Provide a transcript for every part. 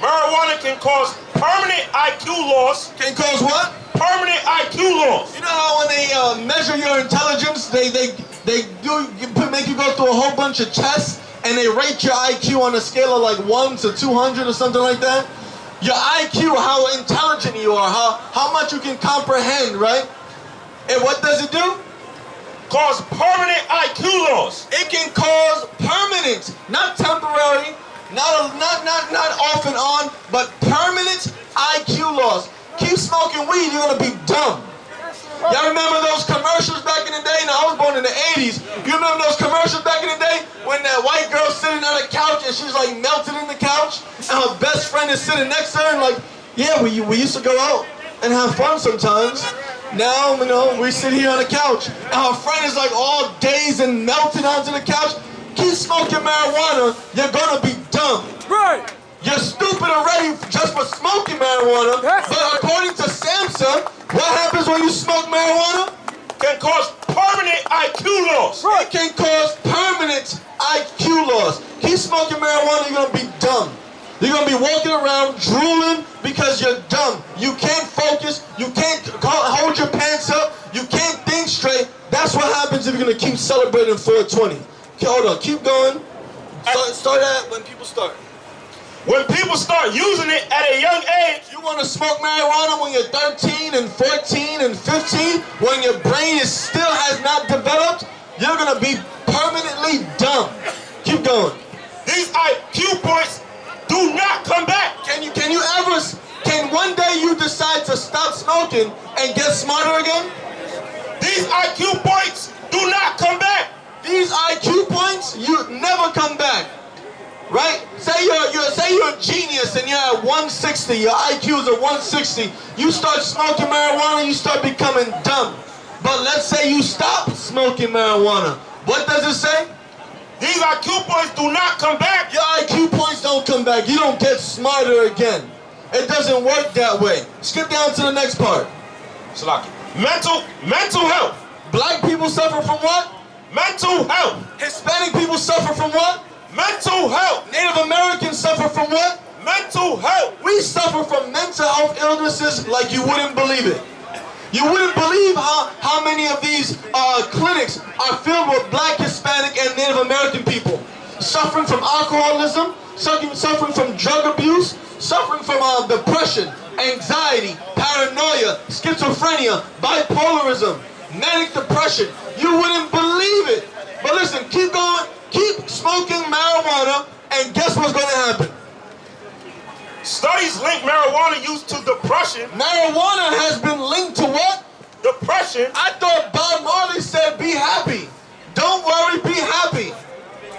Marijuana can cause permanent IQ loss. Can cause what? Permanent IQ loss. You know how when they measure your intelligence, they make you go through a whole bunch of tests and they rate your IQ on a scale of like 1 to 200 or something like that? Your IQ, how intelligent you are, how much you can comprehend, right? And what does it do? Cause permanent IQ loss. It can cause permanent, not temporary, not off and on, but permanent IQ loss. Keep smoking weed, you're gonna be dumb. Y'all remember those commercials back in the day? Now, I was born in the 80s. You remember those commercials back in the day when that white girl's sitting on a couch and she's like melted in the couch and her best friend is sitting next to her and like, yeah, we used to go out and have fun sometimes. Now, you know, we sit here on the couch and her friend is like all dazed and melted onto the couch. Keep smoking marijuana, you're gonna be dumb. Right. You're stupid already just for smoking marijuana, but according to SAMHSA, what happens when you smoke marijuana? Can cause permanent IQ loss. Right. It can cause permanent IQ loss. Keep smoking marijuana, you're gonna be dumb. You're gonna be walking around drooling because you're dumb. You can't focus, you can't hold your pants up, you can't think straight. That's what happens if you're gonna keep celebrating 420. Okay, hold on, keep going. Start at when people start. When people start using it at a young age, you want to smoke marijuana when you're 13 and 14 and 15, when your brain still has not developed, you're going to be permanently dumb. Keep going. These IQ points do not come back. Can one day you decide to stop smoking and get smarter again? These IQ points do not come back. These IQ points, you never come back. Right? Say you're a genius and you're at 160, your IQ is at 160. You start smoking marijuana, you start becoming dumb. But let's say you stop smoking marijuana. What does it say? These IQ points do not come back. Your IQ points don't come back. You don't get smarter again. It doesn't work that way. Skip down to the next part. Salaki. Mental health. Black people suffer from what? Mental health. Hispanic people suffer from what? Mental health. Native Americans suffer from what? Mental health. We suffer from mental health illnesses like you wouldn't believe it. You wouldn't believe how many of these clinics are filled with Black, Hispanic, and Native American people suffering from alcoholism, suffering from drug abuse, suffering from depression, anxiety, paranoia, schizophrenia, bipolarism, manic depression. You wouldn't believe it. But listen, keep going, keep smoking marijuana, and guess what's going to happen? Studies link marijuana use to depression. Marijuana has been linked to what? Depression. I thought Bob Marley said be happy. Don't worry, be happy.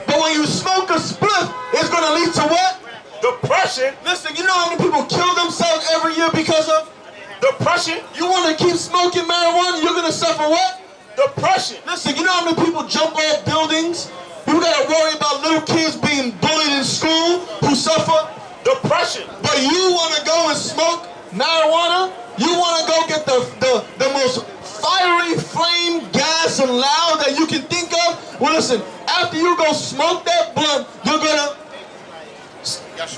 But when you smoke a spliff, it's going to lead to what? Depression. Listen, you know how many people kill themselves every year because of? Depression. You want to keep smoking marijuana, you're going to suffer what? Depression. Listen, you know how many people jump off buildings? You got to worry about little kids being bullied in school who suffer? Depression. But you want to go and smoke marijuana? You want to go get the most fiery flame gas and loud that you can think of? Well, listen, after you go smoke that blunt, you're going to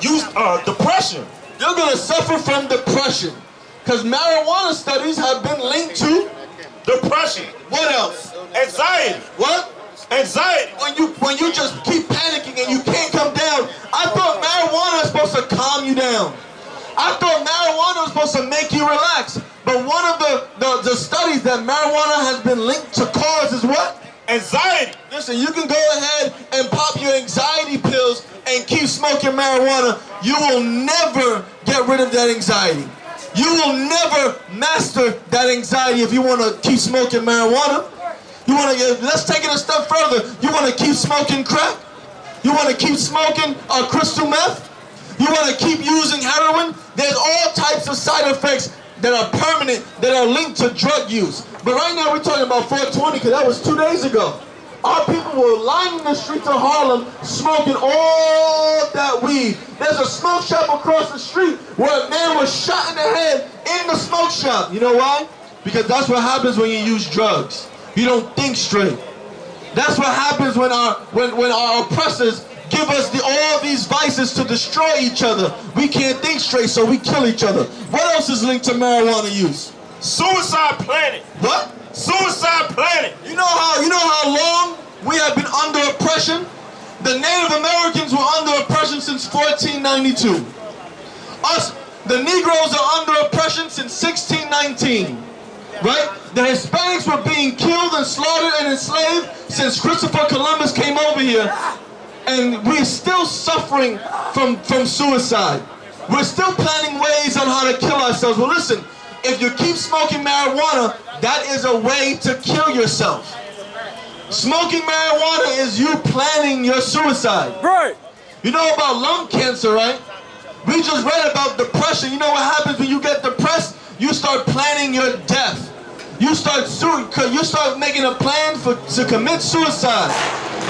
use depression. You're going to suffer from depression. Because marijuana studies have been linked to depression. What else? Anxiety. What? Anxiety. When you just keep panicking and you can't come down. I thought marijuana was supposed to calm you down. I thought marijuana was supposed to make you relax. But one of the studies that marijuana has been linked to cause is what? Anxiety. Listen, you can go ahead and pop your anxiety pills and keep smoking marijuana. You will never get rid of that anxiety. You will never master that anxiety if you want to keep smoking marijuana. You want to, let's take it a step further. You want to keep smoking crack? You want to keep smoking crystal meth? You want to keep using heroin? There's all types of side effects that are permanent, that are linked to drug use. But right now we're talking about 420 because that was 2 days ago. Our people were lining the streets of Harlem smoking all that weed. There's a smoke shop across the street where a man was shot in the head in the smoke shop. You know why? Because that's what happens when you use drugs. You don't think straight. That's what happens when our oppressors give us all these vices to destroy each other. We can't think straight, so we kill each other. What else is linked to marijuana use? Suicide planet. What? Suicide planet. You know how long we have been under oppression? The Native Americans were under oppression since 1492. Us, the Negroes, are under oppression since 1619. Right? The Hispanics were being killed and slaughtered and enslaved since Christopher Columbus came over here. And we're still suffering from suicide. We're still planning ways on how to kill ourselves. Well, listen, if you keep smoking marijuana, that is a way to kill yourself. Smoking marijuana is you planning your suicide. Right. You know about lung cancer, right? We just read about depression. You know what happens when you get depressed? You start planning your death. You start making a plan to commit suicide.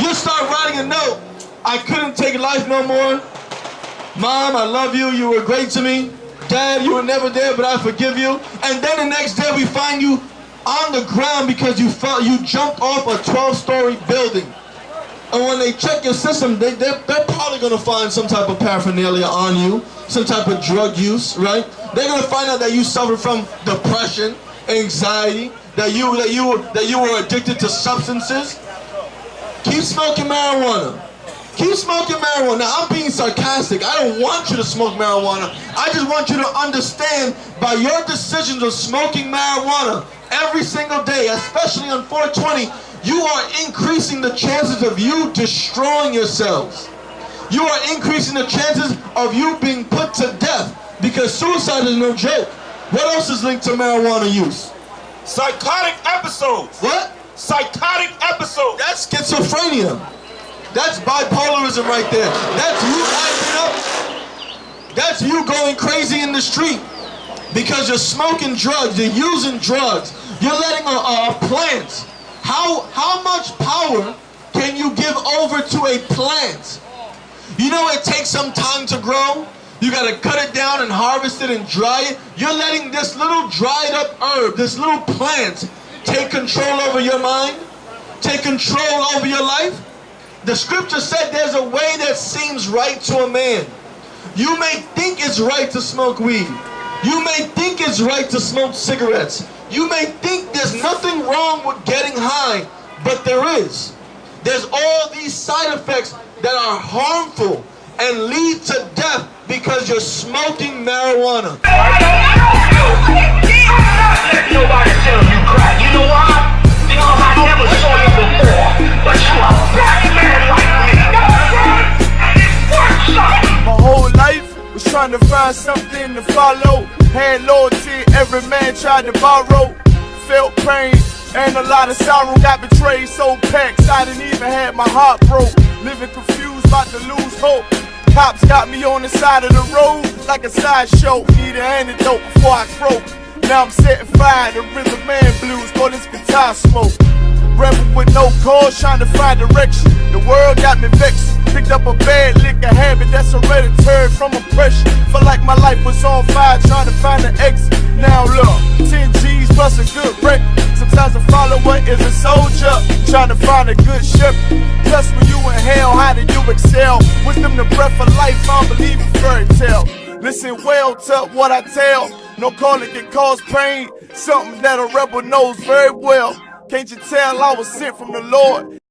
You start writing a note. I couldn't take life no more. Mom, I love you. You were great to me. Dad, you were never there, but I forgive you. And then the next day we find you on the ground because you jumped off a 12-story building. And when they check your system, they're probably going to find some type of paraphernalia on you, some type of drug use, right? They're going to find out that you suffer from depression, anxiety, that you were addicted to substances. Keep smoking marijuana. Keep smoking marijuana. Now, I'm being sarcastic. I don't want you to smoke marijuana. I just want you to understand, by your decisions of smoking marijuana every single day, especially on 420, you are increasing the chances of you destroying yourselves. You are increasing the chances of you being put to death, because suicide is no joke. What else is linked to marijuana use? Psychotic episodes. What? Psychotic episodes. That's schizophrenia. That's bipolarism right there. That's you acting up. That's you going crazy in the street because you're smoking drugs, you're using drugs, you're letting plants. How much power can you give over to a plant? You know it takes some time to grow. You gotta cut it down and harvest it and dry it. You're letting this little dried up herb, this little plant, take control over your mind, take control over your life. The scripture said there's a way that seems right to a man. You may think it's right to smoke weed. You may think it's right to smoke cigarettes. You may think there's nothing wrong with getting high, but there is. There's all these side effects that are harmful and lead to death because you're smoking marijuana. Nobody tell you crack. You know why? Because I never saw you before. But you a black man like me. And it's worth something. My whole life was trying to find something to follow. Had loyalty, every man tried to borrow. Felt pain and a lot of sorrow. Got betrayed, so packed, I didn't even have my heart broke. Living confused, about to lose hope. Cops got me on the side of the road like a sideshow. Need an antidote before I croak. Now I'm setting fire to rhythm man blues for this guitar smoke. Rebel with no cause, trying to find direction. The world got me vexed. Picked up a bad liquor habit that's hereditary from oppression. Felt like my life was on fire, trying to find an exit. Now look, 10 G's plus a good record. Sometimes a follower is a soldier, trying to find a good shepherd. Plus when you in hell, how do you excel? Wisdom the breath of life, I don't believe in fairy tale. Listen well to what I tell. No calling can cause pain. Something that a rebel knows very well. Can't you tell I was sent from the Lord?